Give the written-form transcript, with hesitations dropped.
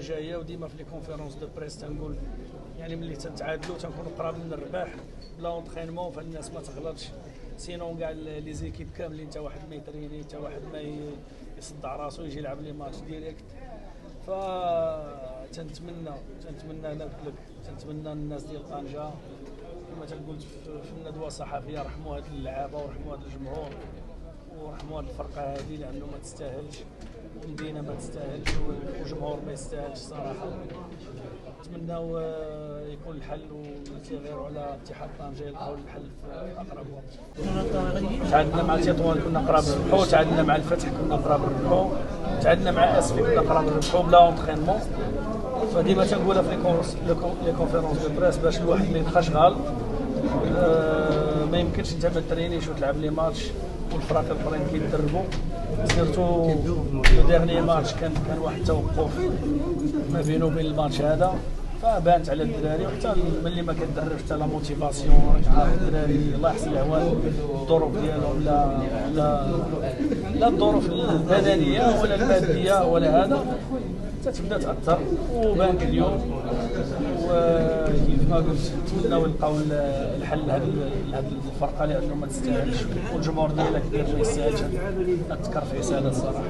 سنه جايه، وديما في لي كونفيرونس دو بريس تنقول يعني ملي تنتعادلوا تنكونوا قراب من الرباح بلا اونترينمون، فالناس ما تغلطش. سينون كاع لي زيكيب كاملين حتى واحد ما يتريني، حتى واحد ما يصدع راسو يجي يلعب لي ماتش ديريكت. ف تنتمنى انا قلت لك تنتمنى الناس ديال طنجه كما تنقول في الندوه الصحفيه رحموا هاد اللعابه ورحموا هاد الجمهور ورحموا هاد الفرقه هذه، لانه ما تستاهلش، والمدينه ما تستاهلش، والجمهور ما يستاهلش صراحه. نتمناو يكون الحل ويتغيروا على اتحاد طنجه يلقاو الحل في اقرب وقت. تعادلنا مع تطوان كنا قراب نربحوا، تعادلنا مع الفتح كنا قراب نربحوا، تعادلنا مع اسفي كنا قراب نربحوا بلا اونترينمون. فديما تنقولها في لي كونفيرونس دو بريس باش الواحد ما يبقاش غال. ما يمكنش انت ما ترينيش وتلعب لي ماتش والفرق الاخرين كيدربوا. سيرتو لو ديرني ماتش كان واحد التوقف ما بينه وبين الماتش هذا، فبانت على الدراري، وحتى ملي ما كيدربش حتى لا موتيفاسيون راك عارف الدراري الله يحسن العوان الظروف ديالهم لا الظروف البدنيه ولا الماديه ولا هذا تتبدا تاثر، وبانك اليوم. وكيف ما قلت نتمناو يلقاو الحل لهذه الفرقه لانه ما تستاهلش، والجمهور ديالها كبير ما يستاهلش التكرفيس هذا الصراحه.